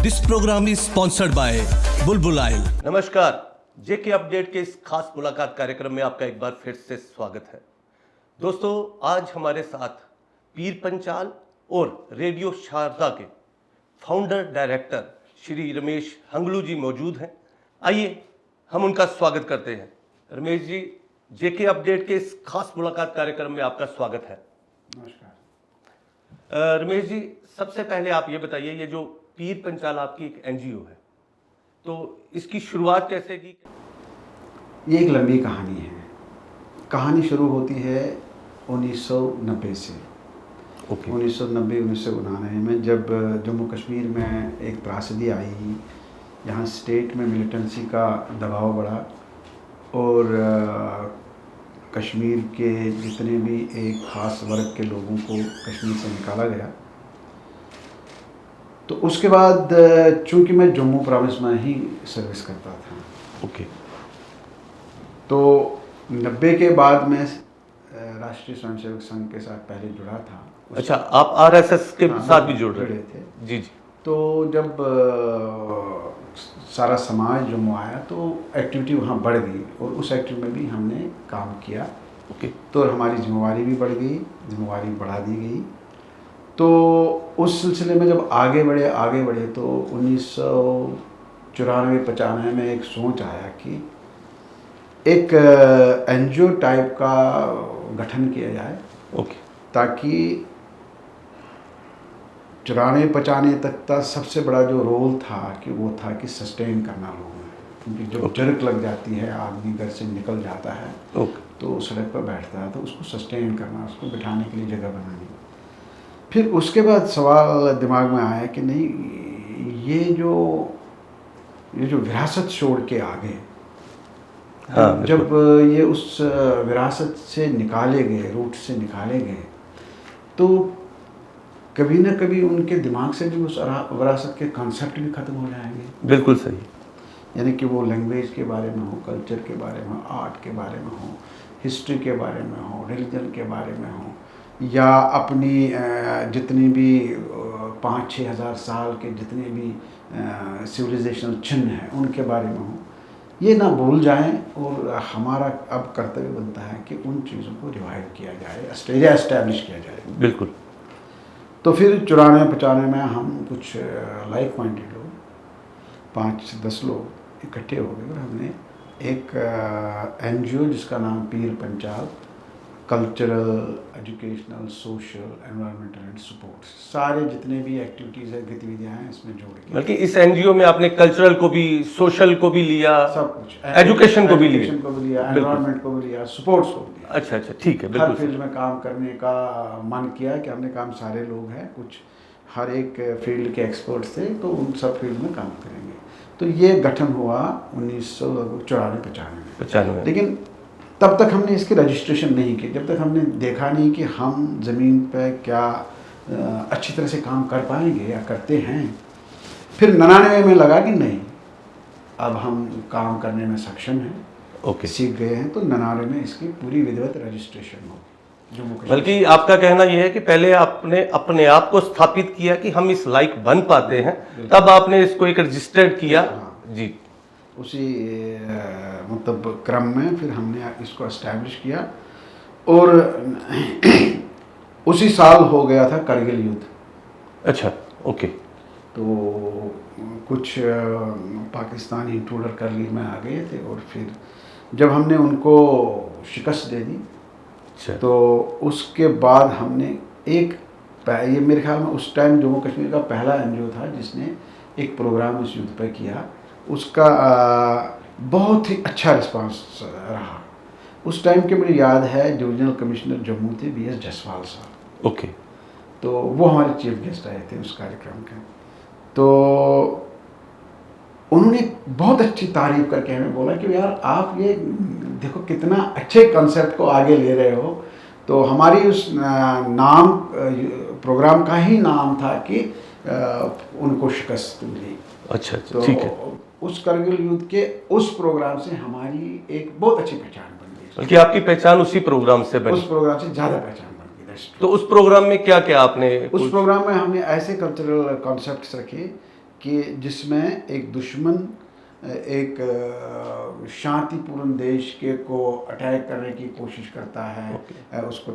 This program is sponsored by Bulbul Oil. नमस्कार, जेके update के इस खास मुलाकात कार्यक्रम में आपका एक बार फिर से स्वागत है। दोस्तों, आज हमारे साथ पीर पंचाल और रेडियो शारदा के फाउंडर डायरेक्टर श्री रमेश हंगलू जी मौजूद हैं। आइए हम उनका स्वागत करते हैं। रमेश जी, जेके अपडेट के इस खास मुलाकात कार्यक्रम में आपका स्वागत है। नमस्कार। रमेश जी, सबसे पहले आप ये बताइए, ये जो पीर पंचाल आपकी एक एनजीओ है, तो इसकी शुरुआत कैसे की? ये एक लंबी कहानी है। कहानी शुरू होती है 1990 से। 1990-1999 में जब जम्मू कश्मीर में एक त्रासदी आई, यहाँ स्टेट में मिलिटेंसी का दबाव बढ़ा और कश्मीर के जितने भी एक ख़ास वर्ग के लोगों को कश्मीर से निकाला गया। तो उसके बाद चूंकि मैं जम्मू प्रोविंस में ही सर्विस करता था, तो 90 के बाद मैं राष्ट्रीय स्वयंसेवक संघ के साथ पहले जुड़ा था। अच्छा, आप आरएसएस के साथ भी जुड़ रहे थे? जी जी। तो जब सारा समाज जम्मू आया तो एक्टिविटी वहाँ बढ़ गई और उस एक्टिविटी में भी हमने काम किया। तो हमारी जिम्मेवारी भी बढ़ गई, जिम्मेवारी बढ़ा दी गई। तो उस सिलसिले में जब आगे बढ़े तो 1994-95 में एक सोच आया कि एक एनजीओ टाइप का गठन किया जाए, ताकि 94-95 तक का सबसे बड़ा जो रोल था कि वो था कि सस्टेन करना लोगों में, क्योंकि जब जर्क लग जाती है, आदमी घर से निकल जाता है तो सड़क पर बैठता है, तो उसको सस्टेन करना, उसको बिठाने के लिए जगह बनानी। फिर उसके बाद सवाल दिमाग में आया कि नहीं, ये जो विरासत छोड़ के आगे, जब ये उस विरासत से निकाले गए, रूट से निकाले गए, तो कभी ना कभी उनके दिमाग से भी उस विरासत के कॉन्सेप्ट भी ख़त्म हो जाएंगे। बिल्कुल सही। यानी कि वो लैंग्वेज के बारे में हो, कल्चर के बारे में, आर्ट के बारे में हो, हिस्ट्री के बारे में हो, रिलीजन के बारे में हो, या अपनी जितनी भी 5-6 हज़ार साल के जितने भी सिविलाइजेशनल चिन्ह हैं उनके बारे में हो, ये ना भूल जाएं। और हमारा अब कर्तव्य बनता है कि उन चीज़ों को रिवाइव किया जाए, एस्टैब्लिश किया जाए। बिल्कुल। तो फिर 94-95 में हम कुछ लाइक माइंडेड लोग, 5-10 लोग इकट्ठे हो गए और हमने एक एनजीओ जिसका नाम Pir Panjal cultural, educational, social, environmental and support, सारे जितने भी एक्टिविटीज़ है, गतिविधियाँ हैं, इसमें जोड़ के, बल्कि इस एनजीओ में आपने कल्चरल को भी, सोशल को भी लिया, सब कुछ, एजुकेशन को भी लिया, एनवायरमेंट को भी लिया, सपोर्ट्स को भी लिया। अच्छा, ठीक है। हर फील्ड में काम करने का मन किया कि हमने काम, सारे लोग हैं, कुछ हर एक फील्ड के एक्सपर्ट्स थे, तो उन सब फील्ड में काम करेंगे। तो ये गठन हुआ 1994-95 में। लेकिन तब तक हमने इसकी रजिस्ट्रेशन नहीं की, जब तक हमने देखा नहीं कि हम ज़मीन पर क्या अच्छी तरह से काम कर पाएंगे या करते हैं। फिर 99 में लगा कि नहीं, अब हम काम करने में सक्षम हैं, सीख गए हैं, तो 99 में इसकी पूरी विधिवत रजिस्ट्रेशन हो। बल्कि आपका कहना यह है कि पहले आपने अपने आप को स्थापित किया कि हम इस लायक बन पाते हैं, तब आपने इसको एक रजिस्टर्ड किया। जी, उसी मतलब क्रम में फिर हमने इसको एस्टैब्लिश किया। और उसी साल हो गया था करगिल युद्ध। अच्छा, तो कुछ पाकिस्तानी इंट्रूडर करगिल में आ गए थे, और फिर जब हमने उनको शिकस्त दे दी, तो उसके बाद हमने ये मेरे ख्याल में उस टाइम जम्मू कश्मीर का पहला एनजीओ था जिसने एक प्रोग्राम इस युद्ध पर किया। उसका बहुत ही अच्छा रिस्पांस रहा। उस टाइम के मुझे याद है, डिविजनल कमिश्नर जम्मू थे BS जसवाल साहब। तो वो हमारे चीफ गेस्ट आए थे उस कार्यक्रम के। तो उन्होंने बहुत अच्छी तारीफ करके हमें बोला कि यार, आप ये देखो कितना अच्छे कंसेप्ट को आगे ले रहे हो। तो हमारी उस नाम प्रोग्राम का ही नाम था कि उनको शिकस्त मिली। अच्छा, तो ठीक है। उस करगिल युद्ध के उस प्रोग्राम से हमारी एक बहुत अच्छी पहचान बन गई। बल्कि आपकी पहचान उसी प्रोग्राम से बनी। उस प्रोग्राम से ज़्यादा पहचान बन गई। तो उस प्रोग्राम में क्या क्या आपने? उस प्रोग्राम में हमने ऐसे कल्चरल कॉन्सेप्ट्स रखे कि जिसमें एक दुश्मन एक शांतिपूर्ण देश के को अटैक करने की कोशिश करता है, उसको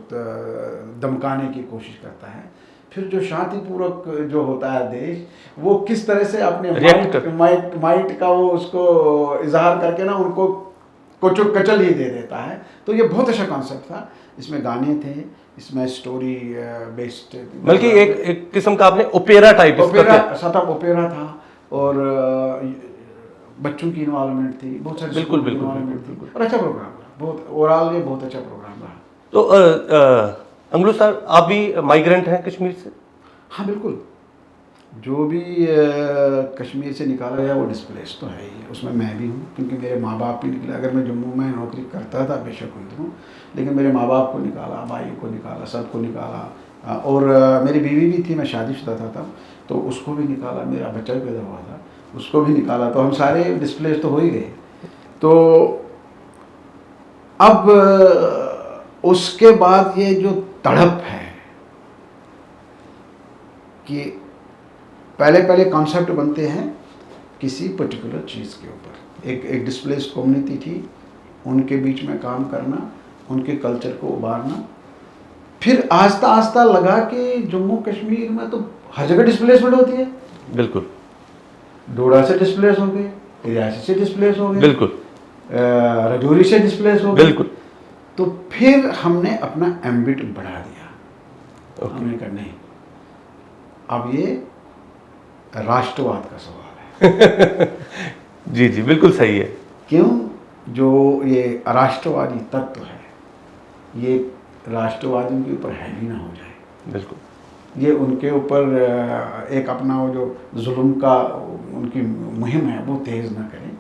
धमकाने की कोशिश करता है, फिर जो शांतिपूर्वक जो होता है देश, वो किस तरह से अपने माइट का वो उसको इजहार करके ना उनको कचल ही दे देता है। तो ये बहुत अच्छा कॉन्सेप्ट था। इसमें गाने थे, इसमें स्टोरी बेस्ड, बल्कि एक किस्म का आपने ओपेरा टाइप, ओपेरा था और बच्चों की इन्वॉल्वमेंट थी, बहुत सारी बिल्कुल इन्वॉल्वमेंट थी और अच्छा प्रोग्राम रहा, बहुत ओवरऑल ये बहुत अच्छा प्रोग्राम रहा। तो अंगलू सर, आप भी माइग्रेंट हैं कश्मीर से? हाँ बिल्कुल, जो भी कश्मीर से निकाला गया वो डिस्प्लेस तो है ही, उसमें मैं भी हूँ, क्योंकि मेरे माँ बाप भी निकले। अगर मैं जम्मू में नौकरी करता था बेशक हूँ, लेकिन मेरे माँ बाप को निकाला, भाई को निकाला, सबको निकाला, और मेरी बीवी भी थी, मैं शादीशुदा था तब, तो उसको भी निकाला, मेरा बच्चा भी पैदा हुआ था उसको भी निकाला, तो हम सारे डिस्प्लेस तो हो ही गए। तो अब उसके बाद ये जो तड़प है कि पहले कॉन्सेप्ट बनते हैं किसी पर्टिकुलर चीज़ के ऊपर, एक डिस्प्लेस्ड कम्युनिटी थी, उनके बीच में काम करना, उनके कल्चर को उभारना, फिर आस्ता आस्ता लगा कि जम्मू कश्मीर में तो हर जगह डिस्प्लेसमेंट होती है। बिल्कुल, डोडा से डिस्प्लेस हो गए, रियासी से डिस्प्लेस हो गए, बिल्कुल, राजौरी से डिस्प्लेस हो गए, बिल्कुल। तो फिर हमने अपना एम्बिट बढ़ा दिया। हमने कहा नहीं, अब ये राष्ट्रवाद का सवाल है। जी जी, बिल्कुल सही है। क्यों? जो ये राष्ट्रवादी तत्व है, ये राष्ट्रवादियों के ऊपर हैवी ना हो जाए। बिल्कुल, ये उनके ऊपर एक अपना वो जो जुल्म का उनकी मुहिम है वो तेज़ ना करें।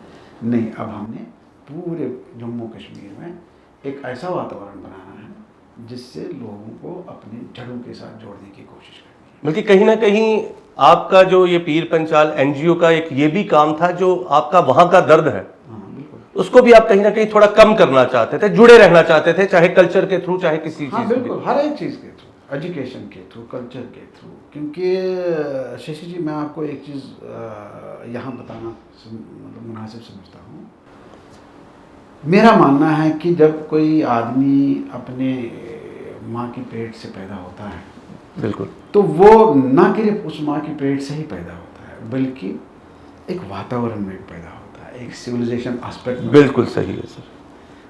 नहीं, अब हमने पूरे जम्मू कश्मीर में एक ऐसा वातावरण बनाना है जिससे लोगों को अपनी जड़ों के साथ जोड़ने की कोशिश करनी है। बल्कि कहीं ना कहीं आपका जो ये पीर पंचाल एनजीओ का एक ये भी काम था, जो आपका वहाँ का दर्द है, उसको भी आप कहीं ना कहीं थोड़ा कम करना चाहते थे, जुड़े रहना चाहते थे, चाहे कल्चर के थ्रू, चाहे किसी चीज़, बिल्कुल, हर एक चीज़ के थ्रू, एजुकेशन के थ्रू, कल्चर के थ्रू। क्योंकि शशि जी, मैं आपको एक चीज़ यहाँ बताना मतलब मुनासिब समझता हूँ। मेरा मानना है कि जब कोई आदमी अपने माँ की पेट से पैदा होता है, बिल्कुल, तो वो ना सिर्फ उस माँ की पेट से ही पैदा होता है, बल्कि एक वातावरण में पैदा होता है, एक सिविलाइजेशन एस्पेक्ट में। बिल्कुल सही है सर।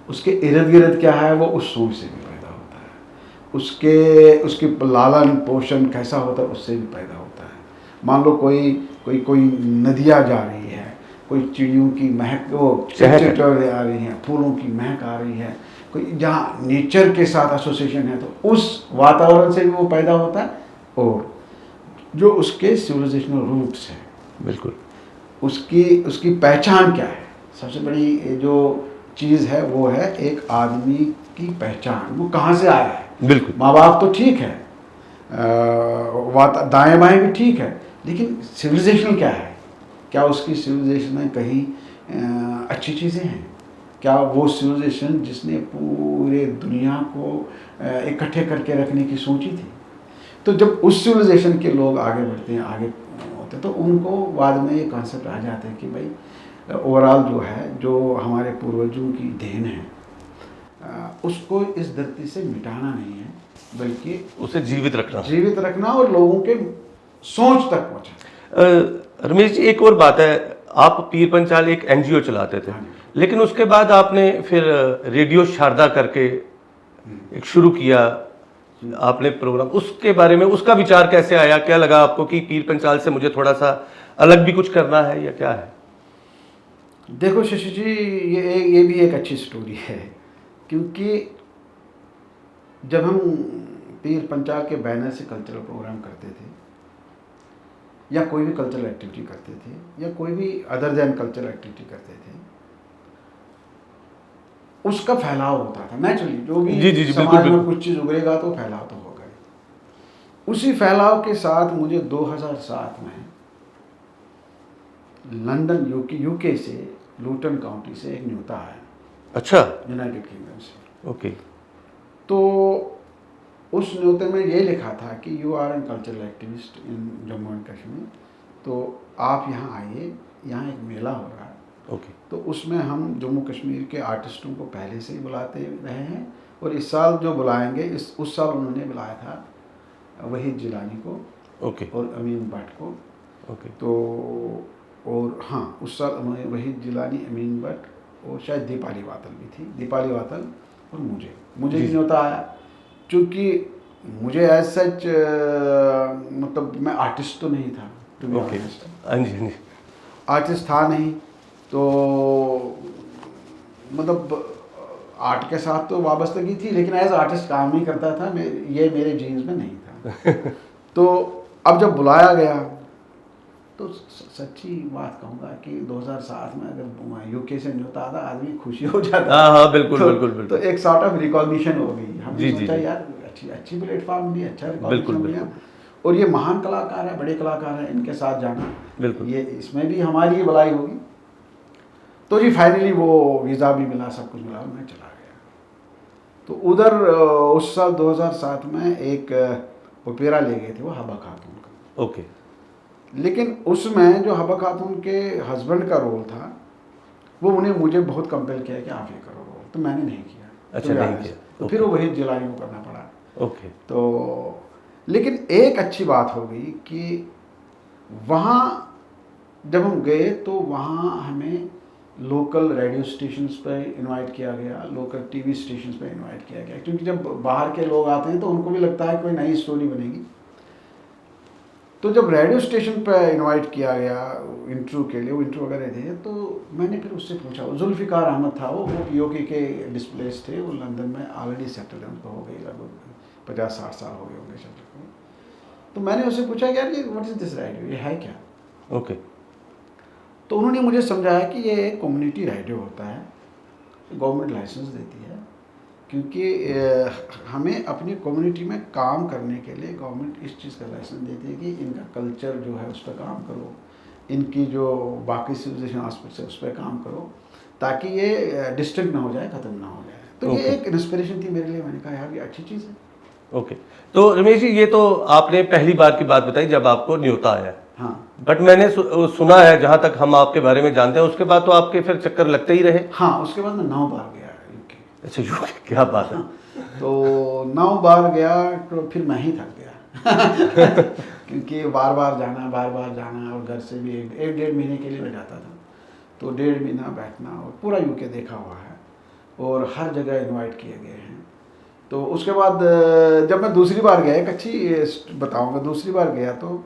उसके इर्द गिर्द क्या है, वो उस सोच से भी पैदा होता है, उसके लालन पोषण कैसा होता है उससे भी पैदा होता है। मान लो कोई नदियाँ जा रही है, कोई चिड़ियों की महक, वो चहचह आ रही है, फूलों की महक आ रही है, कोई जहाँ नेचर के साथ एसोसिएशन है, तो उस वातावरण से भी वो पैदा होता है। और जो उसके सिविलाइजेशनल रूट्स हैं, बिल्कुल, उसकी पहचान क्या है, सबसे बड़ी जो चीज़ है वो है एक आदमी की पहचान, वो कहाँ से आया है। बिल्कुल, माँ बाप तो ठीक है, दाएँ बाएँ भी ठीक है, लेकिन सिविलाइजेशन क्या है? क्या उसकी सिविलाइजेशन में कहीं अच्छी चीज़ें हैं? क्या वो सिविलाइजेशन जिसने पूरे दुनिया को इकट्ठे करके रखने की सोची थी? तो जब उस सिविलाइजेशन के लोग आगे बढ़ते हैं, आगे होते, तो उनको बाद में ये कॉन्सेप्ट आ जाता है कि भाई ओवरऑल जो है, जो हमारे पूर्वजों की देन है, उसको इस धरती से मिटाना नहीं है, बल्कि उसे जीवित रखना और लोगों के सोच तक पहुँचाना। रमेश जी, एक और बात है, आप पीर पंचाल एक एनजीओ चलाते थे, लेकिन उसके बाद आपने फिर रेडियो शारदा करके एक शुरू किया आपने प्रोग्राम, उसके बारे में, उसका विचार कैसे आया? क्या लगा आपको कि पीर पंचाल से मुझे थोड़ा सा अलग भी कुछ करना है, या क्या है? देखो शशि जी, ये भी एक अच्छी स्टोरी है, क्योंकि जब हम पीर पंचाल के बैनर से कल्चरल प्रोग्राम करते थे, या कोई भी कल्चरल एक्टिविटी करते थे, या कोई भी अदर देन कल्चरल एक्टिविटी करते थे, उसका फैलाव होता था नेचुरली। जो भी समाज में कुछ चीज़ उभरेगा तो फैलाव तो होगा ही। उसी फैलाव के साथ मुझे 2007 में लंदन यूके से लूटन काउंटी से एक न्योता आया। अच्छा, यूनाइटेड किंगडम से। ओके। तो उस न्योते में ये लिखा था कि you are an cultural activist in Jammu and Kashmir, तो आप यहाँ आइए, यहाँ एक मेला हो रहा है। ओके। तो उसमें हम जम्मू कश्मीर के आर्टिस्टों को पहले से ही बुलाते रहे हैं, और इस साल जो बुलाएंगे, उस साल उन्होंने बुलाया था वहीद जिलानी को ओके। और अमीन भट्ट को। ओके। तो और हाँ, उस साल उन्होंने वहीद जिलानी, अमीन भट्ट और शायद दीपाली वातल भी थी, दीपाली वातल और मुझे भी न्योता आया, क्योंकि मुझे एज सच मतलब मैं आर्टिस्ट तो नहीं था, to be ओके। honest। हाँ जी, हाँ जी। आर्टिस्ट था नहीं, तो मतलब आर्ट के साथ तो वाबस्तगी थी, लेकिन एज आर्टिस्ट काम नहीं करता था, ये मेरे जीन्स में नहीं था। तो अब जब बुलाया गया, तो सच्ची बात कहूँगा कि 2007 में अगर यूके से न्योता आता, आदमी खुशी हो जाता। हाँ, बिल्कुल बिल्कुल बिल्कुल। तो एक सॉर्ट ऑफ रिकॉग्निशन हो गई। हमने जी, सोचा जी। यार अच्छी प्लेटफॉर्म मिली, अच्छा बिल्कुल, रिकॉग्निशन मिला, और ये महान कलाकार है, बड़े कलाकार हैं, इनके साथ जाना, बिल्कुल। ये इसमें भी हमारी भलाई होगी। तो जी फाइनली वो वीज़ा भी मिला, सब कुछ मिला, मैं चला गया। तो उधर उस साल 2007 में एक ओपेरा ले गए थे, वो हबा खातून का। ओके। लेकिन उसमें जो हबा खातून के हस्बैंड का रोल था, वो मुझे बहुत कंपेल किया कि आप ये करो रोल, तो मैंने नहीं किया। अच्छा, नहीं किया। तो फिर वो वहीद जिलानी को करना पड़ा। ओके। तो लेकिन एक अच्छी बात हो गई कि वहाँ जब हम गए तो वहाँ हमें लोकल रेडियो स्टेशंस पर इनवाइट किया गया, लोकल टीवी स्टेशंस पर इनवाइट किया गया, क्योंकि जब बाहर के लोग आते हैं तो उनको भी लगता है कोई नई स्टोरी बनेगी। तो जब रेडियो स्टेशन पर इनवाइट किया गया इंटरव्यू के लिए, वो इंटरव्यू वगैरह थे, तो मैंने फिर उससे पूछा, वो जुल्फ़िकार अहमद था, वो पीओके के डिस्प्लेस थे, वो लंदन में ऑलरेडी सेटल है, उनको हो गई लगभग 50-60 साल हो गए होंगे सेटल को। तो मैंने उससे पूछा कि यार ये व्हाट इज़ दिस रेडियो, ये है क्या? ओके। तो उन्होंने मुझे समझाया कि ये कम्युनिटी रेडियो होता है, गवर्नमेंट लाइसेंस देती है, क्योंकि हमें अपनी कम्युनिटी में काम करने के लिए गवर्नमेंट इस चीज़ का लाइसेंस देती है कि इनका कल्चर जो है उस पर काम करो, इनकी जो बाकी सिविलाइजेशन आस्पेक्ट्स है उस पर काम करो, ताकि ये डिस्ट्रिक्ट ना हो जाए, ख़त्म ना हो जाए। तो ये एक इंस्पिरेशन थी मेरे लिए। मैंने कहा यार ये अच्छी चीज़ है। ओके। तो रमेश जी, ये तो आपने पहली बार की बात बताई जब आपको न्योता आया। हाँ, बट मैंने सुना है, जहाँ तक हम आपके बारे में जानते हैं, उसके बाद तो आपके फिर चक्कर लगते ही रहे। हाँ, उसके बाद मैं 9 बार गया यूके। अच्छा, यूके, क्या बात है। तो 9 बार गया, तो फिर मैं ही थक गया क्योंकि बार बार जाना, और घर से भी एक 1.5 महीने के लिए मैं जाता था, तो 1.5 महीना बैठना, और पूरा यूके देखा हुआ है, और हर जगह इनवाइट किए गए हैं। तो उसके बाद जब मैं दूसरी बार गया, एक अच्छी बताऊंगा, दूसरी बार गया तो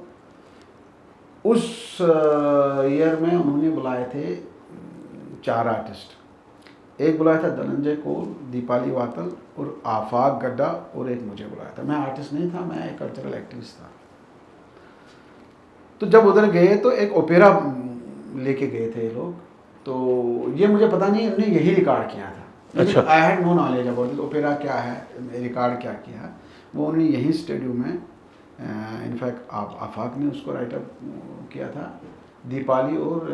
उस ईयर में उन्होंने बुलाए थे 4 आर्टिस्ट। एक बुलाया था धनंजय कोल, दीपाली वातल और आफाक गड्ढा, और एक मुझे बुलाया था। मैं आर्टिस्ट नहीं था, मैं एक कल्चरल एक्टिविस्ट था। तो जब उधर गए तो एक ओपेरा लेके गए थे लोग, तो ये मुझे पता नहीं, उन्होंने यही रिकॉर्ड किया था। अच्छा। I had no knowledge about opera क्या है, रिकॉर्ड क्या किया, वो उन्होंने यही स्टूडियो में, इनफैक्ट आफाक ने उसको राइटअप किया था, दीपाली और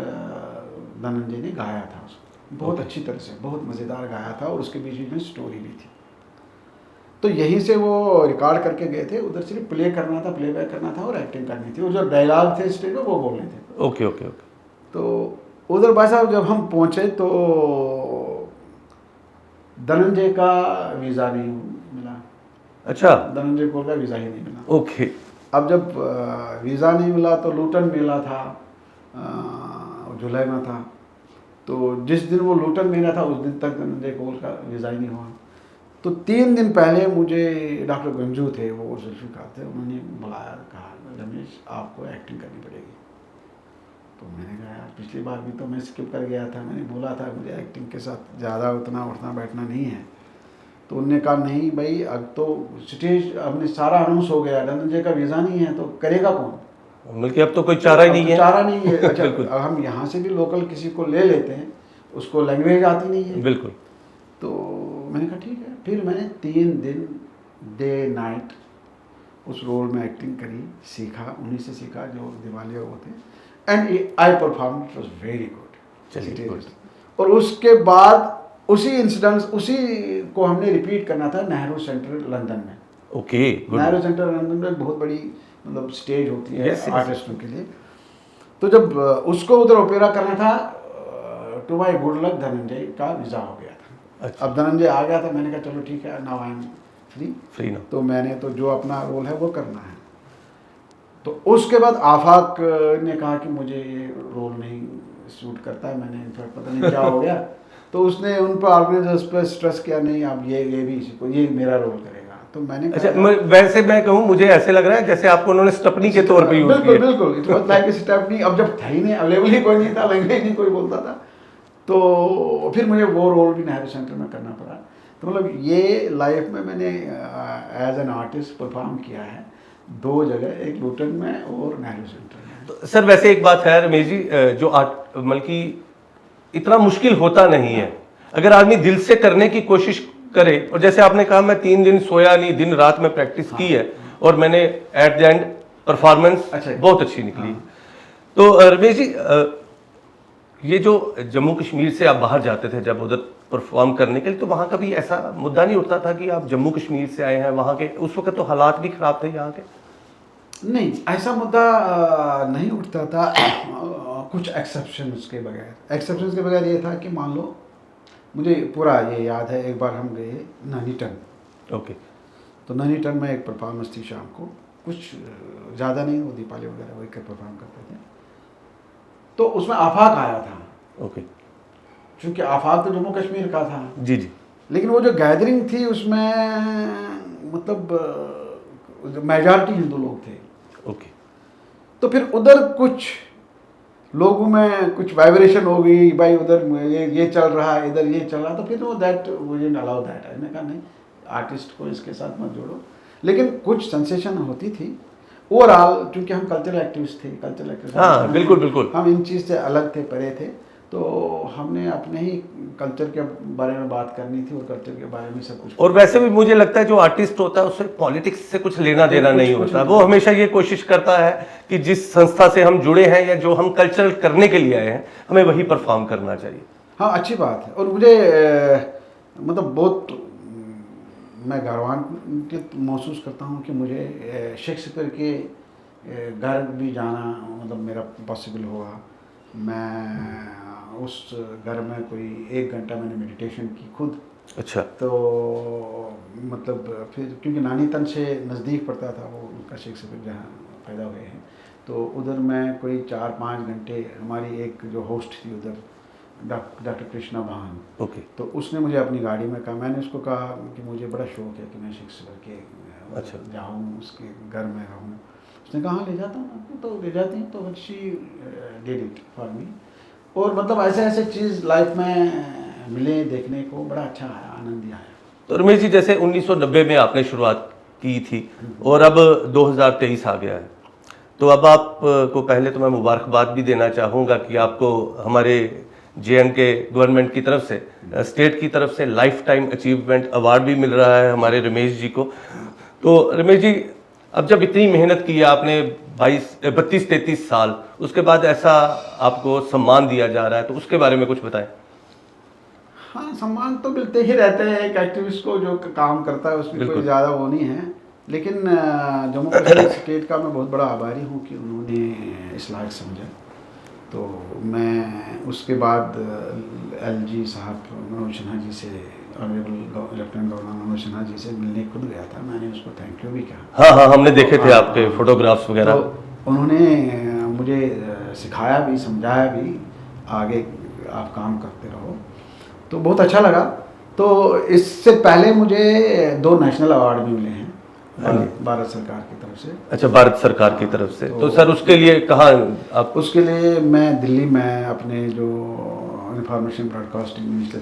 धनंजय ने गाया था उसको बहुत अच्छी तरह से, बहुत मज़ेदार गाया था, और उसके बीच में स्टोरी भी थी। तो यहीं से वो रिकॉर्ड करके गए थे, उधर सिर्फ प्ले करना था, प्लेबैक करना था और एक्टिंग करनी थी, और जो डायलॉग थे स्टेज में वो बोलने थे। Okay okay okay. तो उधर भाई साहब जब हम पहुँचे तो धनंजय का वीज़ा नहीं मिला। अच्छा, धनंजय कोल का वीज़ा ही नहीं मिला। ओके। अब जब वीज़ा नहीं मिला तो लूटन मेला था, जुलाई में था, तो जिस दिन वो लूटन मेला था उस दिन तक धनंजय कोल का वीज़ा ही नहीं हुआ। तो 3 दिन पहले मुझे डॉक्टर गंजू थे, वो जुल्फ़िकार थे, उन्होंने बुलाया, कहा रमेश आपको एक्टिंग करनी पड़ेगी। तो मैंने कहा यार पिछली बार भी तो मैं स्किप कर गया था, मैंने बोला था मुझे एक्टिंग के साथ ज़्यादा उतना उठना बैठना नहीं है। तो उनने कहा नहीं भाई, अब तो स्टेज हमने सारा अनाउंस हो गया, धनंजय का वीज़ा नहीं है, तो करेगा कौन? बल्कि अब तो कोई चारा ही नहीं है। चारा नहीं है। अच्छा, अब हम यहाँ से भी लोकल किसी को ले लेते हैं, उसको लैंग्वेज आती नहीं है। बिल्कुल। तो मैंने कहा ठीक है। फिर मैंने 3 दिन डे नाइट उस रोल में एक्टिंग करी, सीखा, उन्हीं से सीखा जो दिवालिया वो थे, and I perform, it was very good. चलिए, गुड। और उसके बाद उसी इंसिडेंट्स, उसी को हमने रिपीट करना था नेहरू सेंटर लंदन में। Okay, good. Nehru centre London में बहुत बड़ी मतलब स्टेज होती है Yes, yes. आर्टिस्टों के लिए। तो जब उसको उधर ओपेरा करना था, to my good luck Dhananjay का वीज़ा हो गया था। अच्छा। अब धनंजय आ गया था, मैंने कहा चलो ठीक है, नाउ आई एम फ्री ना। तो मैंने तो जो अपना रोल है वो करना है। तो उसके बाद आफाक ने कहा कि मुझे ये रोल नहीं सूट करता है, मैंने इनफैक्ट पता नहीं क्या हो गया, तो उसने उन पर ऑर्गेनाइजर्स पर स्ट्रेस किया, नहीं आप ये भी इसी को, ये मेरा रोल करेगा। तो मैंने अच्छा, वैसे मैं कहूँ मुझे ऐसे लग रहा है जैसे आपको उन्होंने स्टपनी के तौर पे यूज किया। बिल्कुल बिल्कुल, it was like a stepney. अब जब था ही नहीं, अवेलेबल ही कोई नहीं था, लैंग्वेज नहीं कोई बोलता था, तो फिर मुझे वो रोल भी नेहरू सेंटर में करना पड़ा। तो मतलब ये लाइफ में मैंने एज एन आर्टिस्ट परफॉर्म किया है 2 जगह, एक लुटन में और नेहरू सेंटर में। तो सर वैसे एक बात है रमेश जी, जो मतलब कि इतना मुश्किल होता नहीं है अगर आदमी दिल से करने की कोशिश करे। और जैसे आपने कहा मैं 3 दिन सोया नहीं, दिन रात में प्रैक्टिस की है और मैंने एट द एंड परफॉर्मेंस बहुत अच्छी निकली। तो रमेश जी, ये जो जम्मू कश्मीर से आप बाहर जाते थे जब उधर परफॉर्म करने के लिए, तो वहाँ कभी ऐसा मुद्दा नहीं उठता था कि आप जम्मू कश्मीर से आए हैं, वहाँ के उस वक्त तो हालात भी खराब थे यहाँ के? नहीं, ऐसा मुद्दा नहीं उठता था, कुछ एक्सेप्शंस के बगैर। एक्सेप्शंस के बगैर ये था कि मान लो, मुझे पूरा ये याद है, एक बार हम गए नैनीटन। ओके। तो नैनीटन में एक परफॉर्मेंस थी शाम को, कुछ ज़्यादा नहीं, वो दीपावली वगैरह वही परफॉर्म करते थे। तो उसमें आफाक आया था। ओके। क्योंकि आफाक तो जम्मू कश्मीर का था। जी जी। लेकिन वो जो गैदरिंग थी उसमें मतलब मेजॉरिटी हिंदू लोग थे। ओके। तो फिर उधर कुछ लोगों में कुछ वाइब्रेशन हो गई, भाई उधर ये चल रहा है, इधर ये चल रहा है, तो फिर वो that we didn't allow that. मैंने कहा नहीं, आर्टिस्ट को इसके साथ मत जोड़ो। लेकिन कुछ सेंसेशन होती थी ओवरऑल, क्योंकि हम कल्चरल एक्टिविस्ट थे, कल्चरल एक्टिविस्ट। हाँ बिल्कुल बिल्कुल। हम इन चीज़ से अलग थे, परे थे, तो हमने अपने ही कल्चर के बारे में बात करनी थी और कल्चर के बारे में सब कुछ। और वैसे भी मुझे लगता है जो आर्टिस्ट होता है उससे पॉलिटिक्स से कुछ लेना देना नहीं होता। वो हमेशा ये कोशिश करता है कि जिस संस्था से हम जुड़े हैं या जो हम कल्चरल करने के लिए आए हैं, हमें वही परफॉर्म करना चाहिए। हाँ, अच्छी बात है। और मुझे मतलब बहुत मैं गौरवान्वित महसूस करता हूँ कि मुझे शेक्सपियर के घर भी जाना मतलब मेरा पॉसिबल हुआ। मैं उस घर में कोई 1 घंटा मैंने मेडिटेशन की खुद। अच्छा। तो मतलब फिर क्योंकि नानीतन से नज़दीक पड़ता था वो, उनका शेक्सपियर जहाँ पैदा हुए हैं, तो उधर मैं कोई 4-5 घंटे, हमारी एक जो होस्ट थी उधर डॉक्टर कृष्णा भान, ओके। तो उसने मुझे अपनी गाड़ी में कहा, मैंने उसको कहा कि मुझे बड़ा शौक है कि मैं शेक्सपियर के अच्छा जाऊँ, उसके घर में रहूँ। उसने कहा हाँ ले जाता हूँ आपको, तो ले जाती हूँ। तो she did it for me. और मतलब ऐसे ऐसे चीज़ लाइफ में मिले देखने को, बड़ा अच्छा आया, आनंद ही आया। तो रमेश जी, जैसे 1990 में आपने शुरुआत की थी और अब 2023 आ गया है, तो अब आपको पहले तो मैं मुबारकबाद भी देना चाहूँगा कि आपको हमारे JNK गवर्नमेंट की तरफ से, स्टेट की तरफ से लाइफ टाइम अचीवमेंट अवार्ड भी मिल रहा है हमारे रमेश जी को। तो रमेश जी, अब जब इतनी मेहनत की है आपने 32-33 साल, उसके बाद ऐसा आपको सम्मान दिया जा रहा है, तो उसके बारे में कुछ बताएं। हाँ, सम्मान तो मिलते ही रहते हैं एक एक्टिविस्ट को जो काम करता है, उसमें कोई ज़्यादा वो नहीं है। लेकिन जम्मू कश्मीर स्टेट का मैं बहुत बड़ा आभारी हूँ कि उन्होंने इस लायक समझा। तो मैं उसके बाद LG साहब मनोज सिन्हा जी से, honourable lieutenant governor Manoj Sinha ji से मिलने खुद गया था। मैंने उसको थैंक यू भी कहा। हाँ हाँ, हमने देखे थे आपके फोटोग्राफ्स वगैरह। तो उन्होंने मुझे सिखाया भी, समझाया भी, आगे आप काम करते रहो, तो बहुत अच्छा लगा। तो इससे पहले मुझे 2 नेशनल अवार्ड भी मिले हैं भारत सरकार की तरफ से। अच्छा, भारत सरकार की तरफ से। तो सर उसके लिए कहाँ आप? उसके लिए मैं दिल्ली में अपने जो information broadcasting minister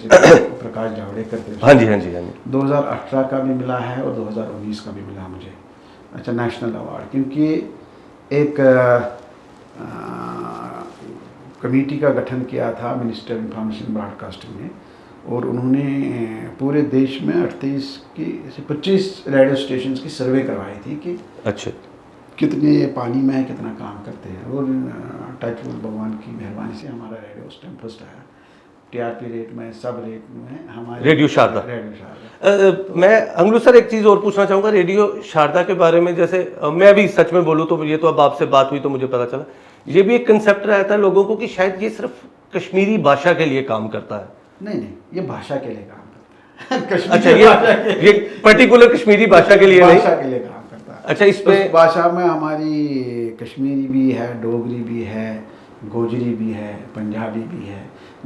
Prakash Javadekar थे। हाँ जी हाँ जी हाँ जी। 2018 का भी मिला है और 2019 का भी मिला मुझे, अच्छा, नेशनल अवार्ड। क्योंकि एक कमेटी का गठन किया था मिनिस्टर इंफॉर्मेशन ब्रॉडकास्टिंग ने, और उन्होंने पूरे देश में 25 रेडियो स्टेशंस की सर्वे करवाई थी कि अच्छा कितने पानी में है, कितना काम करते हैं। और टचवुड भगवान की मेहरबानी से हमारा रेडियो उस टाइम फर्स्ट आया, TRP रेट में, सब रेट में हमारे रेडियो शारदा। मैं अंगलू सर एक चीज़ और पूछना चाहूँगा रेडियो शारदा के बारे में। जैसे मैं अभी सच में बोलूँ तो ये तो अब आपसे बात हुई तो मुझे पता चला ये भी एक कंसेप्ट रहता है लोगों को कि शायद ये सिर्फ कश्मीरी भाषा के लिए काम करता है। नहीं नहीं, ये भाषा के लिए काम करता है अच्छा, कश्मीरी भाषा के ये पर्टिकुलर कश्मीरी भाषा के लिए नहीं? भाषा के लिए काम करता है। अच्छा, इसमें उस भाषा में हमारी कश्मीरी भी है, डोगरी भी है, गोजरी भी है, पंजाबी भी है।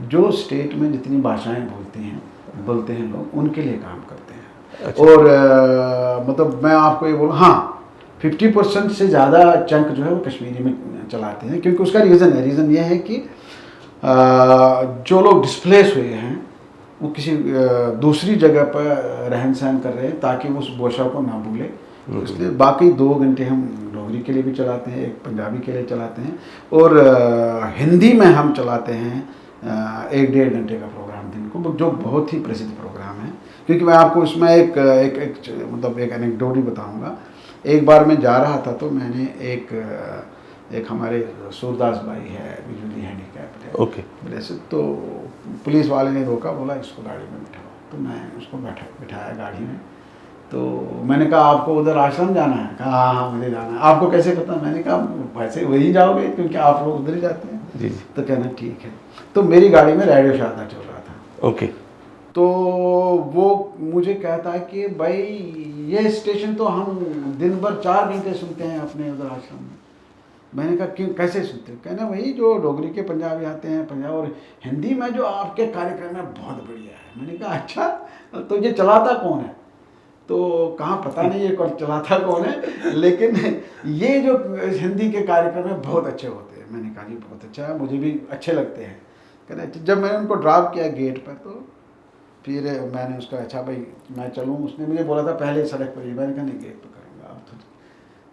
जो स्टेट में जितनी भाषाएं बोलते हैं लोग, उनके लिए काम करते हैं। अच्छा। और मतलब मैं आपको ये बोलूँ, हाँ 50% से ज़्यादा चंक जो है वो कश्मीरी में चलाते हैं, क्योंकि उसका रीज़न ये है कि जो लोग डिस्प्लेस हुए हैं वो किसी दूसरी जगह पर रहन सहन कर रहे हैं, ताकि वो उस भाषा को ना भूले। तो इसलिए बाकी 2 घंटे हम डोगरी के लिए भी चलाते हैं, एक पंजाबी के लिए चलाते हैं, और हिंदी में हम चलाते हैं 1-1.5 घंटे का प्रोग्राम दिन को, जो बहुत ही प्रसिद्ध प्रोग्राम है। क्योंकि मैं आपको इसमें एक मतलब एक एनेक्डोट ही बताऊँगा। एक बार मैं जा रहा था तो मैंने एक हमारे सूरदास भाई है, विजुअली हैंडीकैप्ड है, ओके, वैसे तो पुलिस वाले ने रोका, बोला इसको गाड़ी में बिठाओ। तो मैं उसको बिठाया गाड़ी में। तो मैंने कहा आपको उधर आश्रम जाना है? कहा हाँ हाँ मुझे जाना है। आपको कैसे पता? मैंने कहा वैसे वही जाओगे क्योंकि आप लोग उधर ही जाते हैं। जी। तो कहना ठीक है। तो मेरी गाड़ी में रेडियो शारदा चल रहा था। ओके। तो वो मुझे कहता है कि भाई ये स्टेशन तो हम दिन भर 4 घंटे सुनते हैं अपने उधर आश्रम में। मैंने कहा क्यों, कैसे सुनते हो? कहना वही जो डोगरी के पंजाबी आते हैं, पंजाब और हिंदी में जो आपके कार्यक्रम है बहुत बढ़िया है। मैंने कहा अच्छा, तो ये चलाता कौन है? तो कहाँ पता नहीं ये कौन चलाता कौन है, लेकिन ये जो हिंदी के कार्यक्रम है बहुत अच्छे होते हैं। मैंने कहा जी बहुत अच्छा है, मुझे भी अच्छे लगते हैं। कहना जब मैंने उनको ड्रॉप किया गेट पर, तो फिर मैंने उसका अच्छा भाई मैं चलूँ, उसने मुझे बोला था पहले सड़क पर ही। मैंने कहा नहीं गेट पर करूँगा आप।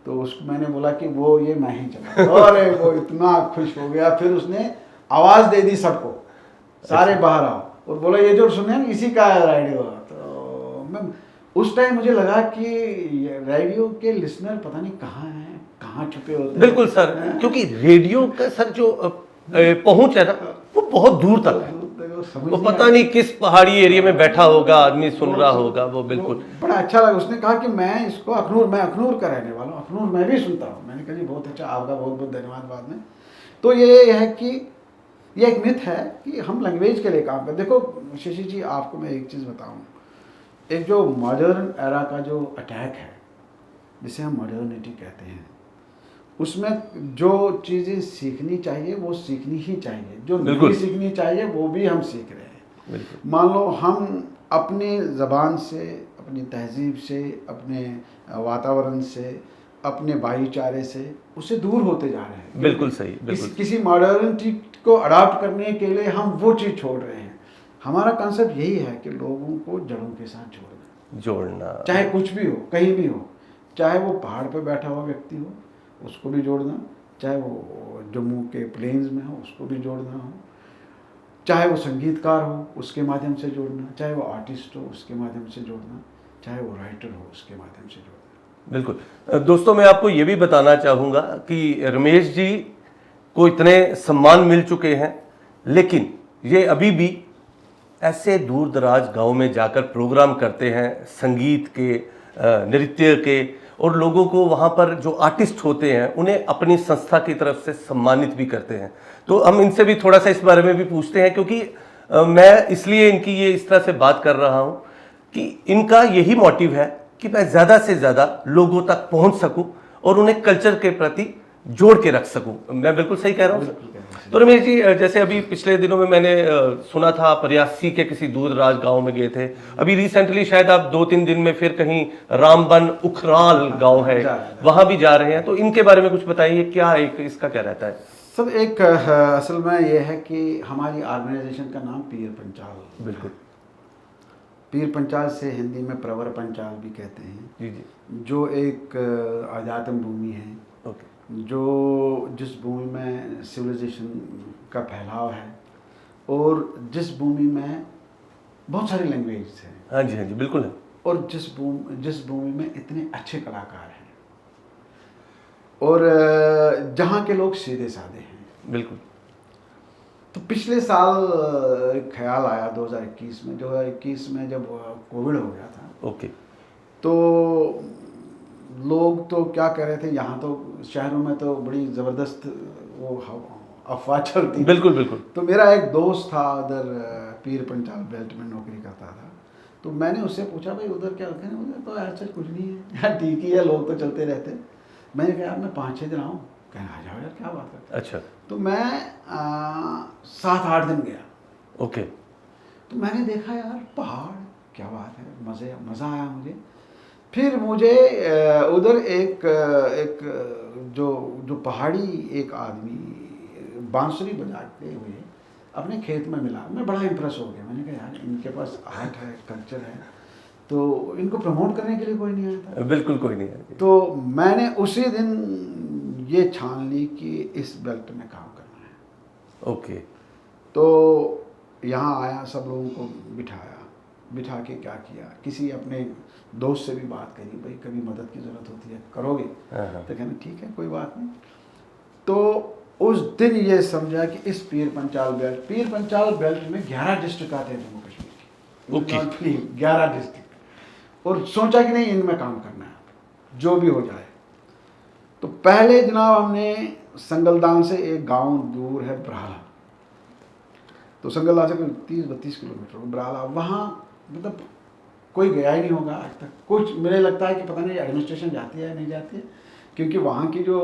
तो उसको मैंने बोला कि वो ये मैं ही चला, और वो इतना खुश हो गया। फिर उसने आवाज़ दे दी सबको, सारे बाहर आओ, और बोला ये जो सुने इसी का रेडियो। तो मैं उस टाइम मुझे लगा कि रेडियो के लिसनर पता नहीं कहाँ हैं, कहाँ छुपे होते हैं। बिल्कुल सर, क्योंकि रेडियो का सर जो पहुंच है ना वो बहुत दूर तक है। वो पता नहीं किस पहाड़ी एरिया में बैठा होगा आदमी, सुन रहा होगा वो। बिल्कुल बड़ा अच्छा लगा। उसने कहा कि मैं इसको अखनूर का रहने वाला हूँ, अखनूर मैं भी सुनता हूँ। मैंने कहा जी बहुत अच्छा, आपका बहुत बहुत धन्यवाद बाद में। तो ये है कि ये एक मिथ है कि हम लैंग्वेज के लिए काम करते। देखो शशि जी, आपको मैं एक चीज़ बताऊँ, एक जो मॉडर्न एरा का जो अटैक है, जिसे हम मॉडर्निटी कहते हैं, उसमें जो चीज़ें सीखनी चाहिए वो सीखनी ही चाहिए, जो नहीं सीखनी चाहिए वो भी हम सीख रहे हैं। मान लो हम अपनी ज़बान से, अपनी तहजीब से, अपने वातावरण से, अपने भाईचारे से उससे दूर होते जा रहे हैं। बिल्कुल सही, बिल्कुल। किसी मॉडर्निटी को अडॉप्ट करने के लिए हम वो चीज़ छोड़ रहे हैं। हमारा कॉन्सेप्ट यही है कि लोगों को जड़ों के साथ जोड़ना, चाहे कुछ भी हो, कहीं भी हो, चाहे वो पहाड़ पर बैठा हुआ व्यक्ति हो उसको भी जोड़ना, चाहे वो जम्मू के प्लेन्स में हो उसको भी जोड़ना हो, चाहे वो संगीतकार हो उसके माध्यम से जोड़ना, चाहे वो आर्टिस्ट हो उसके माध्यम से जोड़ना, चाहे वो राइटर हो उसके माध्यम से जोड़ना। बिल्कुल। दोस्तों मैं आपको ये भी बताना चाहूँगा कि रमेश जी को इतने सम्मान मिल चुके हैं, लेकिन ये अभी भी ऐसे दूर दराज गाँव में जाकर प्रोग्राम करते हैं संगीत के, नृत्य के, और लोगों को वहाँ पर जो आर्टिस्ट होते हैं उन्हें अपनी संस्था की तरफ से सम्मानित भी करते हैं। तो हम इनसे भी थोड़ा सा इस बारे में भी पूछते हैं, क्योंकि मैं इसलिए इनकी ये इस तरह से बात कर रहा हूँ कि इनका यही मोटिव है कि मैं ज़्यादा से ज़्यादा लोगों तक पहुँच सकूँ और उन्हें कल्चर के प्रति जोड़ के रख सकूँ। मैं बिल्कुल सही कह रहा हूँ? तो रमेश जी, जैसे अभी पिछले दिनों में मैंने सुना था आप रियासी के किसी दूर दराज गांव में गए थे। अभी रिसेंटली शायद आप 2-3 दिन में फिर कहीं रामबन उखराल गांव है वहां भी जा रहे हैं। तो इनके बारे में कुछ बताइए, क्या एक इसका क्या रहता है? सब एक असल में ये है कि हमारी ऑर्गेनाइजेशन का नाम पीर पंचाल। बिल्कुल। पीर पंचाल से हिंदी में प्रवर पंचाल भी कहते हैं। जी जी। जो एक आध्यात्म भूमि है, ओके, जो जिस भूमि में सिविलाइजेशन का फैलाव है और जिस भूमि में बहुत सारी लैंग्वेज हैं। हाँ जी, हाँ जी, बिल्कुल है। और जिस भूमि में इतने अच्छे कलाकार हैं और जहाँ के लोग सीधे साधे हैं। बिल्कुल। तो पिछले साल एक ख्याल आया 2021 में, 2021 में जब कोविड हो गया था। ओके। तो लोग तो क्या कह रहे थे, यहाँ तो शहरों में तो बड़ी ज़बरदस्त वो अफवाह चलती। बिल्कुल बिल्कुल। तो मेरा एक दोस्त था उधर पीर पंचाल बेल्ट में नौकरी करता था, तो मैंने उससे पूछा भाई उधर क्या होता है? उधर तो ऐसा कुछ नहीं है यार, ठीक ही है, लोग तो चलते रहते हैं। मैंने कहा यार मैं 5-6 दिन आऊँ, कहना आ जाओ यार, क्या बात है। अच्छा। तो मैं 7-8 दिन गया। ओके। तो मैंने देखा यार पहाड़, क्या बात है, मज़ा आया मुझे। फिर मुझे उधर एक जो पहाड़ी एक आदमी बांसुरी बजाते हुए अपने खेत में मिला। मैं बड़ा इम्प्रेस हो गया। मैंने कहा यार इनके पास आर्ट है, कल्चर है, तो इनको प्रमोट करने के लिए कोई नहीं आता। बिल्कुल कोई नहीं है। तो मैंने उसी दिन ये छान ली कि इस बेल्ट में काम करना है। ओके। तो यहाँ आया, सब लोगों को बिठा के क्या किया, किसी अपने दोस्त से भी बात करी, भाई कभी मदद की ज़रूरत होती है करोगे? तो कहना ठीक है, कोई बात नहीं। तो उस दिन ये समझा कि इस पीर पंचाल बेल्ट में 11 डिस्ट्रिक्ट आते हैं जम्मू कश्मीर के। 11 डिस्ट्रिक्ट। और सोचा कि नहीं, इनमें काम करना है जो भी हो जाए। तो पहले जनाब हमने संगलदान से एक गांव दूर है ब्राला, तो संगलदान से कोई 30-32 किलोमीटर ब्राला, वहाँ मतलब कोई गया ही नहीं होगा आज तक। कुछ मुझे लगता है कि पता नहीं एडमिनिस्ट्रेशन जाती है नहीं जाती है, क्योंकि वहाँ की जो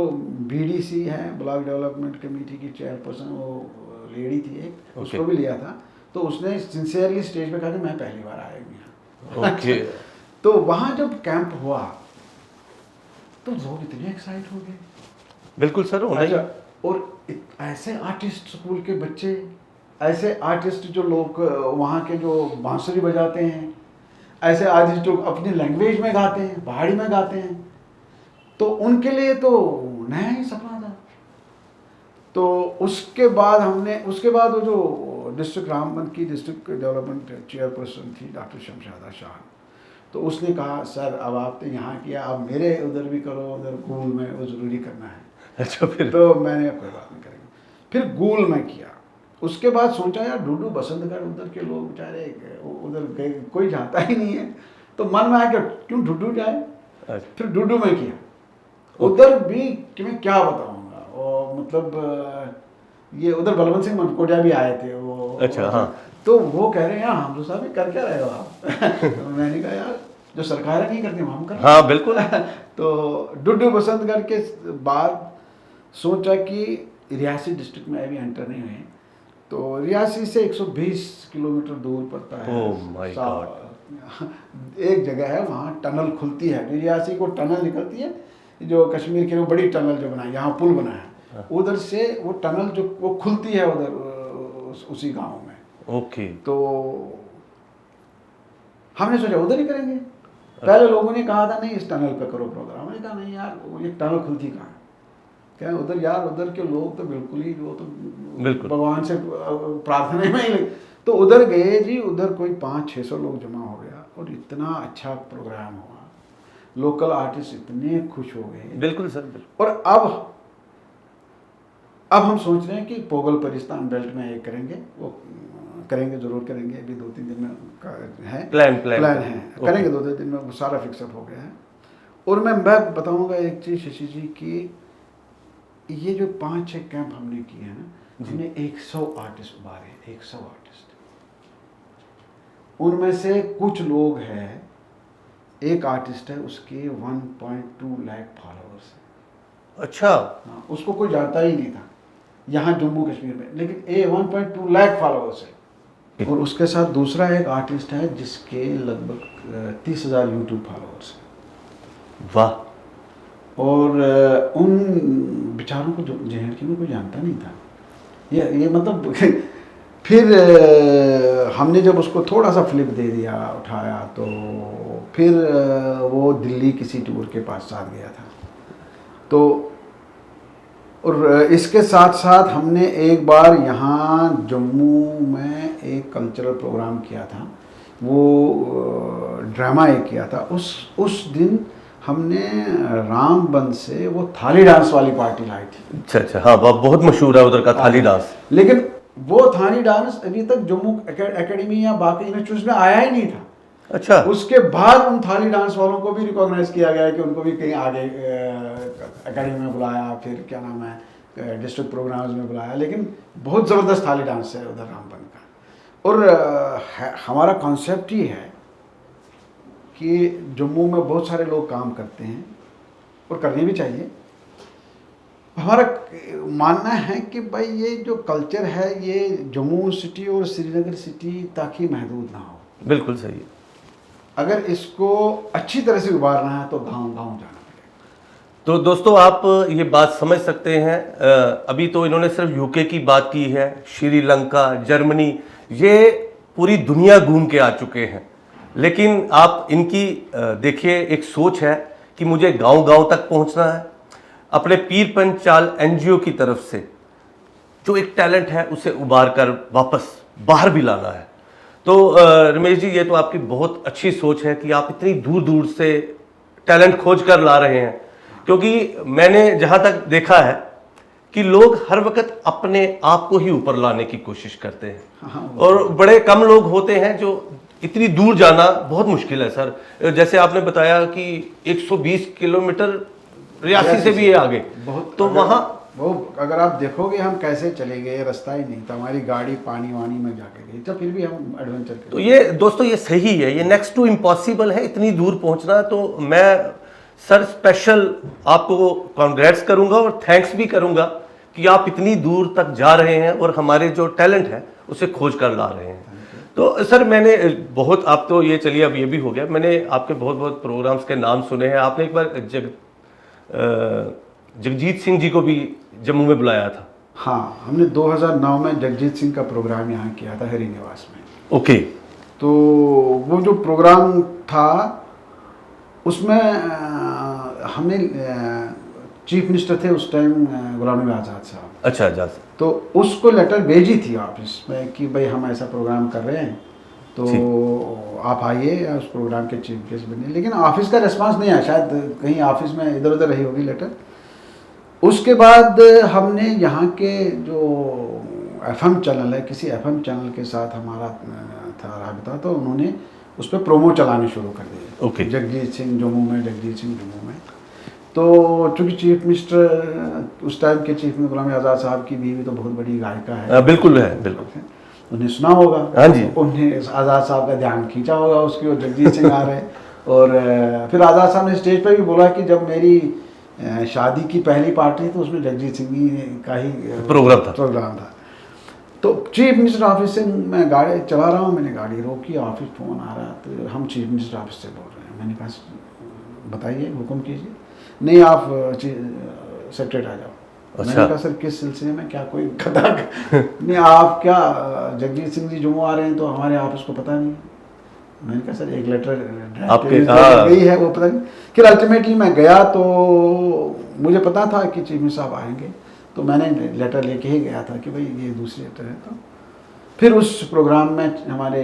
BDC है, ब्लॉक डेवलपमेंट कमेटी की चेयरपर्सन, वो लेडी थी एक, उसको भी लिया था। तो उसने सिंसियरली स्टेज पे कहा कि मैं पहली बार आया हूँ यहाँ। ओके। तो वहाँ जब कैंप हुआ तो लोग इतने एक्साइट हो गए। बिल्कुल सर, होना ही। और ऐसे आर्टिस्ट, स्कूल के बच्चे, ऐसे आर्टिस्ट जो लोग वहाँ के जो बांसुरी बजाते हैं, ऐसे आर्टिस्ट जो अपनी लैंग्वेज में गाते हैं, पहाड़ी में गाते हैं, तो उनके लिए तो नया ही सपना था। तो उसके बाद वो जो डिस्ट्रिक्ट रामबन की डिस्ट्रिक्ट डेवलपमेंट चेयरपर्सन थी डॉक्टर शमशादा शाह, तो उसने कहा सर अब आप तो यहाँ किया, अब मेरे उधर भी करो, उधर गूल में वो ज़रूरी करना है। अच्छा। फिर तो मैंने कोई बात नहीं करेंगे, फिर गूल में किया। उसके बाद सोचा यार डूडू बसंतगढ़, उधर के लोग बेचारे उधर गए, कोई जाता ही नहीं है, तो मन में आया क्यों डूडू जाए। फिर डूडू में किया। उधर भी कि मैं क्या बताऊंगा, और मतलब ये उधर बलवंत सिंह मनकोटिया भी आए थे वो। अच्छा। हाँ। तो वो कह रहे हैं यार हम साहब कर क्या रहे हो आप। तो मैंने कहा यार जो सरकारें नहीं करती हम कर। हाँ बिल्कुल। तो डूडू बसंतगढ़ के बाद सोचा कि रियासी डिस्ट्रिक्ट में अभी एंटर नहीं हुए, तो रियासी से 120 किलोमीटर दूर पड़ता है। Oh my God. एक जगह है वहाँ टनल खुलती है, रियासी को टनल निकलती है, जो कश्मीर के लिए बड़ी टनल जो बनाई, यहाँ पुल बना है, उधर से वो टनल जो वो खुलती है उधर उसी गांव में। ओके। तो हमने सोचा उधर ही करेंगे। पहले लोगों ने कहा था नहीं इस टनल पे करो प्रोग्राम, मैंने कहा नहीं यार ये टनल खुलती कहाँ है, क्या उधर यार उधर के लोग तो बिल्कुल ही, वो तो भगवान से प्रार्थना में ही। तो उधर गए जी, उधर कोई 500-600 लोग जमा हो गया और इतना अच्छा प्रोग्राम हुआ, लोकल आर्टिस्ट इतने खुश हो गए। बिल्कुल सर, बिल्कुल। और अब हम सोच रहे हैं कि पोगल परिस्तान बेल्ट में एक करेंगे, वो करेंगे, जरूर करेंगे। अभी 2-3 दिन में है प्लान है, करेंगे 2-3 दिन में, वो सारा फिक्सअप हो गया है। और मैं बताऊंगा एक चीज़ शशि जी की, ये जो 5-6 कैंप हमने किए हैं ना, हमने 100 आर्टिस्ट उभारे, 100 आर्टिस्ट। उनमें से कुछ लोग हैं, एक आर्टिस्ट है उसके 1.2 लाख फॉलोअर्स हैं। अच्छा। हाँ, उसको कोई जानता ही नहीं था यहाँ जम्मू कश्मीर में, लेकिन 1.2 लाख फॉलोअर्स है। और उसके साथ दूसरा एक आर्टिस्ट है जिसके लगभग 30,000 यूट्यूब फॉलोअर्स हैं। वाह। और उन बेचारों को JNK में कोई जानता नहीं था। ये मतलब फिर हमने जब उसको थोड़ा सा फ्लिप दे दिया, उठाया, तो फिर वो दिल्ली किसी टूर के पास साथ गया था। तो और इसके साथ साथ हमने एक बार यहाँ जम्मू में एक कल्चरल प्रोग्राम किया था, वो ड्रामा एक किया था। उस दिन हमने रामबन से वो थाली डांस वाली पार्टी लाई थी। अच्छा। हाँ, बहुत मशहूर है उधर का थाली डांस। लेकिन वो थाली डांस अभी तक जम्मू एकेडमी या बाकी इंस्टीट्यूट में आया ही नहीं था। अच्छा। उसके बाद उन थाली डांस वालों को भी रिकॉग्नाइज किया गया कि उनको भी कहीं आगे एकेडमी में बुलाया। फिर क्या नाम है, डिस्ट्रिक्ट प्रोग्राम्स में बुलाया, लेकिन बहुत ज़बरदस्त थाली डांस है उधर रामबन का। और हमारा कॉन्सेप्ट ही है कि जम्मू में बहुत सारे लोग काम करते हैं और करने भी चाहिए। हमारा मानना है कि भाई ये जो कल्चर है ये जम्मू सिटी और श्रीनगर सिटी तक ही महदूद ना हो। बिल्कुल सही है। अगर इसको अच्छी तरह से उभारना है तो गांव-गांव जाना पड़ेगा। तो दोस्तों आप ये बात समझ सकते हैं, अभी तो इन्होंने सिर्फ यूके की बात की है, श्रीलंका, जर्मनी, ये पूरी दुनिया घूम के आ चुके हैं। लेकिन आप इनकी देखिए एक सोच है कि मुझे गांव-गांव तक पहुंचना है। अपने पीर पंचाल एनजीओ की तरफ से जो एक टैलेंट है उसे उबार कर वापस बाहर भी लाना है। तो रमेश जी, ये तो आपकी बहुत अच्छी सोच है कि आप इतनी दूर दूर से टैलेंट खोज कर ला रहे हैं, क्योंकि मैंने जहां तक देखा है कि लोग हर वक्त अपने आप को ही ऊपर लाने की कोशिश करते हैं और बड़े कम लोग होते हैं जो इतनी दूर जाना बहुत मुश्किल है सर। जैसे आपने बताया कि 120 किलोमीटर रियासी से भी ये आगे, बहुत, तो वहाँ वो अगर आप देखोगे हम कैसे चले गए, रास्ता ही नहीं था, हमारी गाड़ी पानी वानी में जाके गई, तो फिर भी हम एडवेंचर तो ये दोस्तों ये सही है, ये नेक्स्ट टू इम्पॉसिबल है इतनी दूर पहुंचना। तो मैं सर स्पेशल आपको कांग्रेट्स करूंगा और थैंक्स भी करूंगा कि आप इतनी दूर तक जा रहे हैं और हमारे जो टैलेंट है उसे खोज कर ला रहे हैं। तो सर मैंने बहुत, आप तो ये चलिए अब ये भी हो गया, मैंने आपके बहुत बहुत प्रोग्राम्स के नाम सुने हैं। आपने एक बार जगजीत सिंह जी को भी जम्मू में बुलाया था। हाँ, हमने 2009 में जगजीत सिंह का प्रोग्राम यहाँ किया था हरी निवास में। ओके। तो वो जो प्रोग्राम था उसमें हमने चीफ मिनिस्टर थे उस टाइम गुलाम नबी आज़ाद साहब। अच्छा, आज़ाद। तो उसको लेटर भेजी थी ऑफिस में कि भाई हम ऐसा प्रोग्राम कर रहे हैं, तो आप आइए या उस प्रोग्राम के चीफ गेस्ट बनिए। लेकिन ऑफिस का रिस्पांस नहीं आया, शायद कहीं ऑफिस में इधर उधर रही होगी लेटर। उसके बाद हमने यहाँ के जो एफएम चैनल है, किसी एफएम चैनल के साथ हमारा था राबिता, तो उन्होंने उस पर प्रोमो चलाने शुरू कर दिए। ओके। जगजीत सिंह जम्मू में, जगजीत सिंह जम्मू में। तो चूँकि चीफ मिनिस्टर उस टाइम के चीफ में गुलाम नबी आज़ाद साहब की बीवी तो बहुत बड़ी गायिका है। बिल्कुल है, बिल्कुल। उन्हें सुना होगा। हाँ जी। उन्हें आज़ाद साहब का ध्यान खींचा होगा उसकी, और जगजीत सिंह आ रहे। और फिर आज़ाद साहब ने स्टेज पर भी बोला कि जब मेरी शादी की पहली पार्टी तो उसमें जगजीत सिंह का ही प्रोग्राम था। तो चीफ मिनिस्टर ऑफिस से मैं गाड़ी चला रहा हूँ, मैंने गाड़ी रोकी, ऑफिस फ़ोन आ रहा, तो हम चीफ मिनिस्टर ऑफिस से बोल रहे हैं। मैंने कहा बताइए, हुक्म कीजिए। नहीं, आप सेक्रेटरी आ जाओ। अच्छा। मैंने कहा सर किस सिलसिले में, क्या कोई खता नहीं, आप क्या जगजीत सिंह जी जम्मू आ रहे हैं तो हमारे ऑफिस को पता नहीं। मैंने कहा सर एक लेटर आपके गई है, वो पता नहीं। फिर अल्टीमेटली मैं गया तो मुझे पता था कि चीफ मिनिस्टर साहब आएंगे, तो मैंने लेटर लेके ही गया था कि भाई ये दूसरी लेटर है। तो फिर उस प्रोग्राम में हमारे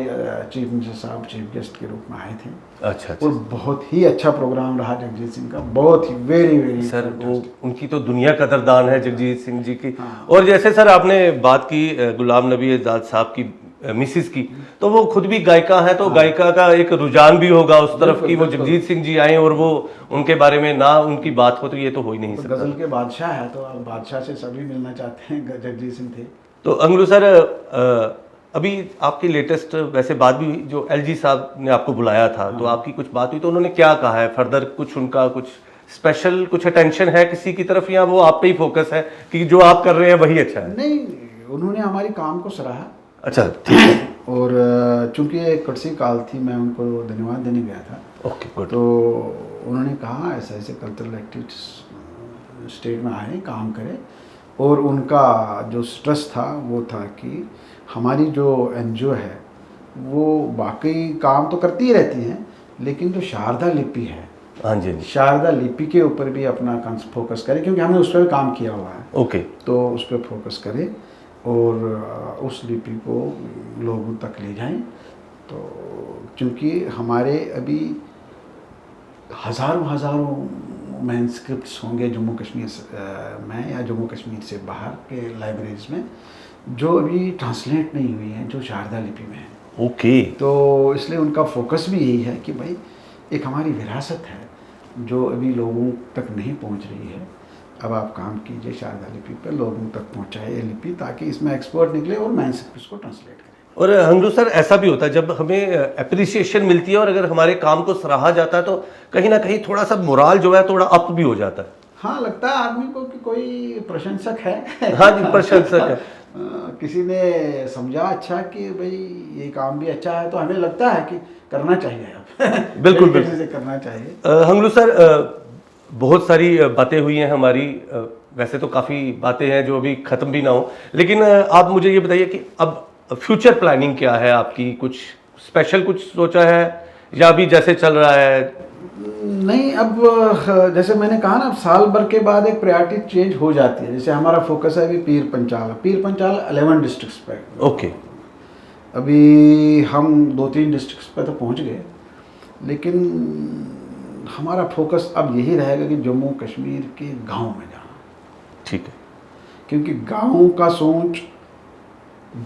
चीफ मिनिस्टर साहब चीफ गेस्ट के रूप में आए थे। अच्छा। और बहुत ही अच्छा प्रोग्राम रहा जगजीत सिंह का, बहुत ही वेरी सर वो उनकी तो दुनिया कदरदान है जगजीत सिंह जी की। हाँ। और जैसे सर आपने बात की गुलाम नबी आज़ाद साहब की मिसिस की, तो वो खुद भी गायिका है, तो गायिका का एक रुझान भी होगा उस तरफ कि वो जगजीत सिंह जी आए और वो उनके बारे में ना उनकी बात हो, तो ये तो हो ही नहीं सकता। गजल के बादशाह है, तो अब बादशाह से सभी मिलना चाहते हैं, जगजीत सिंह थे। तो अंगलू सर अभी आपकी लेटेस्ट वैसे बात भी हुई, जो एलजी साहब ने आपको बुलाया था, तो आपकी कुछ बात हुई, तो उन्होंने क्या कहा है फर्दर? कुछ उनका कुछ स्पेशल कुछ अटेंशन है किसी की तरफ, या वो आप पे ही फोकस है कि जो आप कर रहे हैं वही अच्छा है? नहीं, उन्होंने हमारी काम को सराहा। अच्छा, ठीक है। और चूंकि एक कड़सी काल थी, मैं उनको धन्यवाद देने गया था। Okay, good. तो उन्होंने कहा ऐसे ऐसे कल्चरल एक्टिविटीज स्टेट में आए, काम करें। और उनका जो स्ट्रेस था वो था कि हमारी जो एनजीओ है वो बाकी काम तो करती ही रहती हैं, लेकिन जो शारदा लिपि है, हाँ जी, शारदा लिपि के ऊपर भी अपना फोकस करें, क्योंकि हमने उस पर काम किया हुआ है। ओके। तो उस पर फोकस करें और उस लिपि को लोगों तक ले जाएं। तो क्योंकि हमारे अभी हज़ारों मैनस्क्रिप्ट्स होंगे जम्मू कश्मीर में या जम्मू कश्मीर से बाहर के लाइब्रेरीज में, जो अभी ट्रांसलेट नहीं हुई हैं, जो शारदा लिपि में है। ओके। तो इसलिए उनका फोकस भी यही है कि भाई एक हमारी विरासत है जो अभी लोगों तक नहीं पहुंच रही है, अब आप काम कीजिए शारदा लिपि पर, लोगों तक पहुंचाए ये लिपि, ताकि इसमें एक्सपर्ट निकले और मैं इसको ट्रांसलेट करें। और हंगलू सर, ऐसा भी होता है जब हमें अप्रिसिएशन मिलती है और अगर हमारे काम को सराहा जाता है तो कहीं ना कहीं थोड़ा सा मोराल जो है थोड़ा अप भी हो जाता है। हाँ, लगता है आदमी को कि कोई प्रशंसक है। हाँ जी, प्रशंसक है। किसी ने समझा अच्छा कि भाई ये काम भी अच्छा है, तो हमें लगता है कि करना चाहिए अब। बिल्कुल बिल्कुल से करना चाहिए। हंगलू सर, बहुत सारी बातें हुई हैं हमारी, वैसे तो काफ़ी बातें हैं जो अभी ख़त्म भी ना हो, लेकिन आप मुझे ये बताइए कि अब फ्यूचर प्लानिंग क्या है आपकी? कुछ स्पेशल कुछ सोचा है या अभी जैसे चल रहा है? नहीं, अब जैसे मैंने कहा ना, अब साल भर के बाद एक प्रायोरिटी चेंज हो जाती है। जैसे हमारा फोकस है अभी पीर पंचाल 11 डिस्ट्रिक्ट्स पे। ओके। अभी हम 2-3 डिस्ट्रिक्ट्स पे तो पहुंच गए, लेकिन हमारा फोकस अब यही रहेगा कि जम्मू कश्मीर के गांव में जाना। ठीक है। क्योंकि गांव का सोच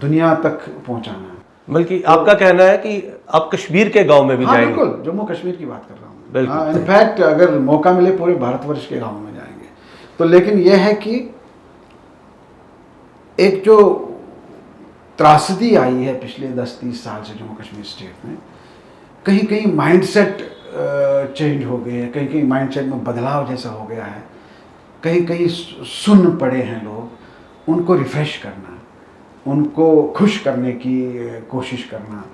दुनिया तक पहुंचाना है। बल्कि आपका कहना है कि आप कश्मीर के गांव में भी हाँ, जाएंगे? बिल्कुल, जम्मू कश्मीर की बात कर रहा हूँ। बिल्कुल। इनफैक्ट अगर मौका मिले पूरे भारतवर्ष के गांव में जाएंगे। तो लेकिन यह है कि एक जो त्रासदी आई है पिछले 10-30 साल से जम्मू कश्मीर स्टेट में, कहीं कहीं माइंडसेट चेंज हो गए हैं, कहीं कहीं माइंडसेट में बदलाव जैसा हो गया है, कहीं कहीं सुन्न पड़े हैं लोग। उनको रिफ्रेश करना, उनको खुश करने की कोशिश करना,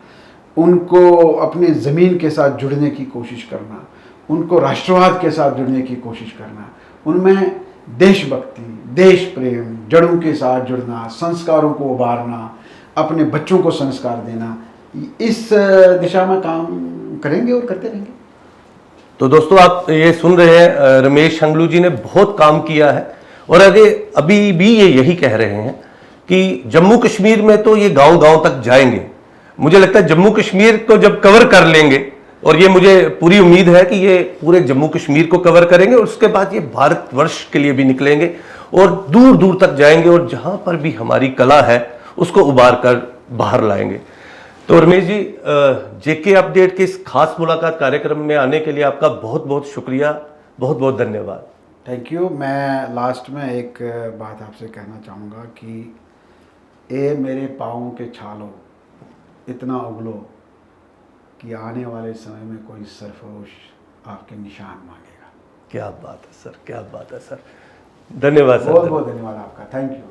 उनको अपने ज़मीन के साथ जुड़ने की कोशिश करना, उनको राष्ट्रवाद के साथ जुड़ने की कोशिश करना, उनमें देशभक्ति, देश प्रेम, जड़ों के साथ जुड़ना, संस्कारों को उबारना, अपने बच्चों को संस्कार देना, इस दिशा में काम करेंगे और करते रहेंगे। तो दोस्तों, आप ये सुन रहे हैं, रमेश हंगलू जी ने बहुत काम किया है और अभी भी ये यही कह रहे हैं कि जम्मू कश्मीर में तो ये गांव-गांव तक जाएंगे। मुझे लगता है जम्मू कश्मीर को जब कवर कर लेंगे, और ये मुझे पूरी उम्मीद है कि ये पूरे जम्मू कश्मीर को कवर करेंगे, और उसके बाद ये भारतवर्ष के लिए भी निकलेंगे और दूर दूर तक जाएंगे और जहां पर भी हमारी कला है उसको उबार कर बाहर लाएंगे। तो रमेश जी, जेके अपडेट के इस खास मुलाकात कार्यक्रम में आने के लिए आपका बहुत बहुत शुक्रिया, बहुत बहुत धन्यवाद। Thank you. मैं लास्ट में एक बात आपसे कहना चाहूँगा कि ए मेरे पाँव के छालों, इतना उगलो कि आने वाले समय में कोई सरफरोश आपके निशान मांगेगा। क्या बात है सर, क्या बात है सर। धन्यवाद सर। बहुत बहुत धन्यवाद आपका। Thank you.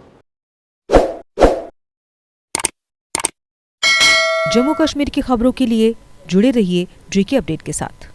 जम्मू कश्मीर की खबरों के लिए जुड़े रहिए जेके अपडेट के साथ।